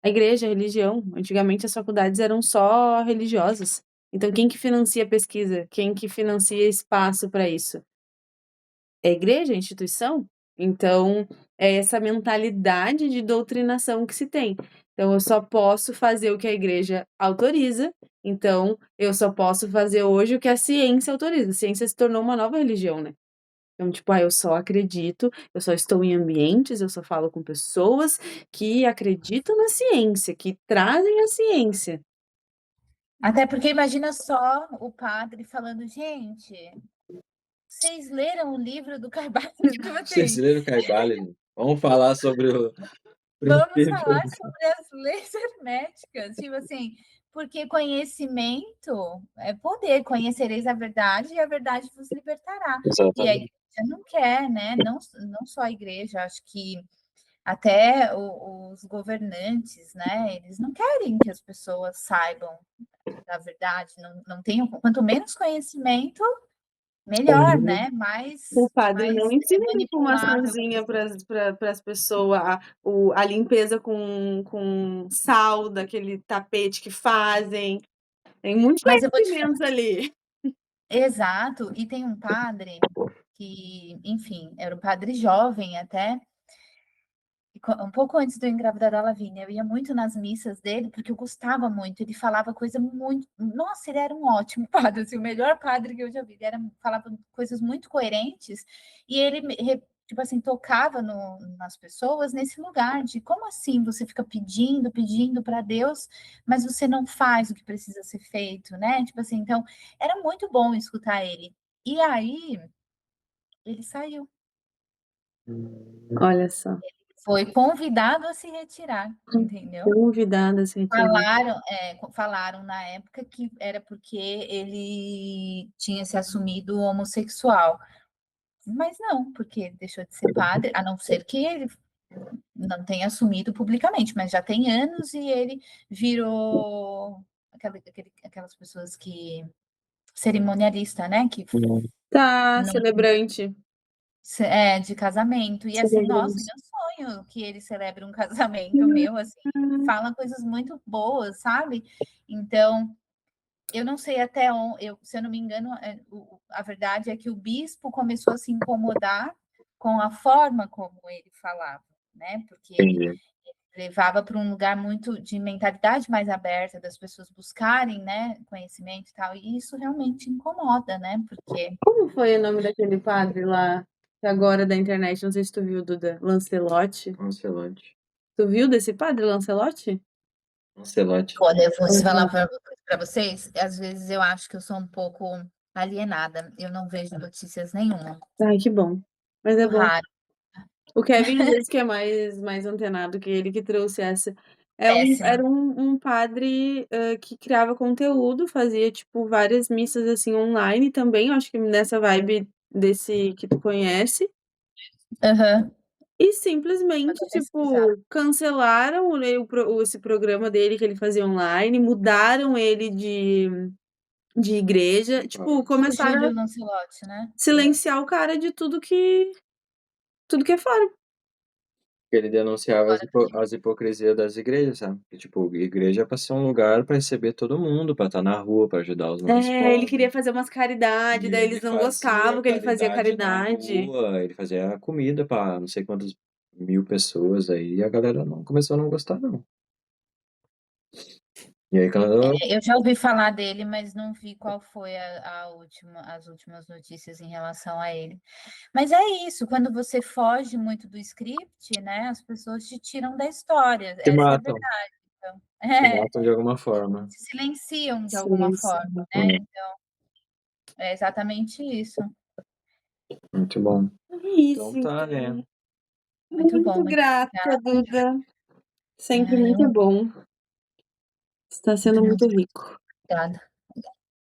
[SPEAKER 2] A igreja, a religião. Antigamente as faculdades eram só religiosas. Então quem que financia a pesquisa? Quem que financia espaço para isso? É a igreja, a instituição? Então é essa mentalidade de doutrinação que se tem. Então eu só posso fazer o que a igreja autoriza. Então eu só posso fazer hoje o que a ciência autoriza. A ciência se tornou uma nova religião, né? Então, tipo, eu só acredito, eu só estou em ambientes, eu só falo com pessoas que acreditam na ciência, que trazem a ciência.
[SPEAKER 3] Até porque imagina só o padre falando, gente, vocês leram o livro do Carvalho? Tipo
[SPEAKER 1] Vocês
[SPEAKER 3] assim,
[SPEAKER 1] leram Caibalion? Vamos falar sobre o
[SPEAKER 3] vamos
[SPEAKER 1] princípio.
[SPEAKER 3] falar sobre as leis herméticas. Tipo assim, porque conhecimento é poder, conhecereis a verdade e a verdade vos libertará. E a
[SPEAKER 1] Exatamente.
[SPEAKER 3] igreja não quer, né? Não só a igreja, acho que até os governantes, né? Eles não querem que as pessoas saibam da verdade, não tenham, quanto menos conhecimento, melhor, né?
[SPEAKER 2] O padre
[SPEAKER 3] Mais
[SPEAKER 2] não ensina a
[SPEAKER 3] manipulável.
[SPEAKER 2] informaçãozinha para as pessoas, a limpeza com sal daquele tapete que fazem. Tem muitos
[SPEAKER 3] Mas eu vou te
[SPEAKER 2] conhecimentos ali.
[SPEAKER 3] Exato, e tem um padre que, enfim, era um padre jovem até, um pouco antes de eu engravidar da Lavínia, eu ia muito nas missas dele, porque eu gostava muito, ele falava coisa muito... Nossa, ele era um ótimo padre, assim, o melhor padre que eu já vi, ele falava coisas muito coerentes, e ele, tipo assim, tocava nas pessoas nesse lugar de como assim você fica pedindo para Deus, mas você não faz o que precisa ser feito, né? Tipo assim, então, era muito bom escutar ele. E aí, ele saiu.
[SPEAKER 2] Olha só.
[SPEAKER 3] Foi convidado a se retirar, entendeu?
[SPEAKER 2] Convidada a se retirar.
[SPEAKER 3] Falaram na época que era porque ele tinha se assumido homossexual. Mas não, porque deixou de ser padre, a não ser que ele não tenha assumido publicamente, mas já tem anos e ele virou aquelas pessoas que cerimonialista, né? Que
[SPEAKER 2] Tá,
[SPEAKER 3] não
[SPEAKER 2] celebrante.
[SPEAKER 3] de casamento. E assim, nossa,
[SPEAKER 2] Celebrante.
[SPEAKER 3] meu sonho que ele celebre um casamento meu, assim, fala coisas muito boas, sabe? Então, eu não sei até onde, se eu não me engano, a verdade é que o bispo começou a se incomodar com a forma como ele falava, né? Porque ele
[SPEAKER 1] Entendi.
[SPEAKER 3] levava para um lugar muito de mentalidade mais aberta, das pessoas buscarem, né, conhecimento e tal, e isso realmente incomoda, né? Porque
[SPEAKER 2] Como foi o nome daquele padre lá, que agora é da internet, não sei se tu viu, Duda, Lancelotti?
[SPEAKER 1] Lancelotti.
[SPEAKER 2] Tu viu desse padre, Lancelotti?
[SPEAKER 1] Lancelotti.
[SPEAKER 3] Olha, eu vou falar
[SPEAKER 2] Uhum.
[SPEAKER 3] para vocês, às vezes eu acho que eu sou um pouco alienada, eu não vejo notícias nenhuma,
[SPEAKER 2] Ai, que bom. Mas é
[SPEAKER 3] muito
[SPEAKER 2] bom.
[SPEAKER 3] raro,
[SPEAKER 2] O Kevin diz que é mais antenado que ele que trouxe essa.
[SPEAKER 3] péssimo.
[SPEAKER 2] Era um padre que criava conteúdo, fazia tipo várias missas assim online também, eu acho que nessa vibe desse que tu conhece.
[SPEAKER 3] Aham.
[SPEAKER 2] E
[SPEAKER 3] Vou
[SPEAKER 2] simplesmente,
[SPEAKER 3] até pesquisar.
[SPEAKER 2] tipo, cancelaram esse programa dele que ele fazia online, mudaram ele de igreja, tipo,
[SPEAKER 1] Nossa.
[SPEAKER 3] O
[SPEAKER 2] começaram a
[SPEAKER 3] Júlio Lancelotti, né?
[SPEAKER 2] silenciar o cara de tudo que é fora.
[SPEAKER 1] Ele denunciava
[SPEAKER 3] Agora que
[SPEAKER 1] as hipocrisias das igrejas, sabe? Que, tipo, igreja é pra ser um lugar pra receber todo mundo, pra estar na rua, pra ajudar os mais
[SPEAKER 2] Ele
[SPEAKER 1] pobres.
[SPEAKER 2] queria fazer umas caridade,
[SPEAKER 1] E
[SPEAKER 2] daí
[SPEAKER 1] ele
[SPEAKER 2] eles não
[SPEAKER 1] fazia
[SPEAKER 2] gostavam que ele fazia
[SPEAKER 1] caridade na
[SPEAKER 2] caridade.
[SPEAKER 1] rua, ele fazia comida pra não sei quantas mil pessoas aí, e a galera não começou a não gostar, não. E aí, quando
[SPEAKER 3] eu já ouvi falar dele, mas não vi qual foi as últimas notícias em relação a ele. Mas é isso, quando você foge muito do script, né, as pessoas te tiram da história,
[SPEAKER 1] se
[SPEAKER 3] essa é a
[SPEAKER 1] matam,
[SPEAKER 3] verdade. Então,
[SPEAKER 1] se matam de alguma forma.
[SPEAKER 3] se silenciam de alguma
[SPEAKER 2] Sim,
[SPEAKER 3] forma,
[SPEAKER 2] sim.
[SPEAKER 3] né?
[SPEAKER 1] Hum,
[SPEAKER 3] É exatamente isso.
[SPEAKER 1] muito bom.
[SPEAKER 2] É isso,
[SPEAKER 1] Então tá, né?
[SPEAKER 2] então.
[SPEAKER 3] Muito bom,
[SPEAKER 2] Muito
[SPEAKER 3] muito
[SPEAKER 2] grata, Duda. Sempre
[SPEAKER 3] obrigada.
[SPEAKER 2] muito bom. Está sendo muito rico.
[SPEAKER 3] Obrigada.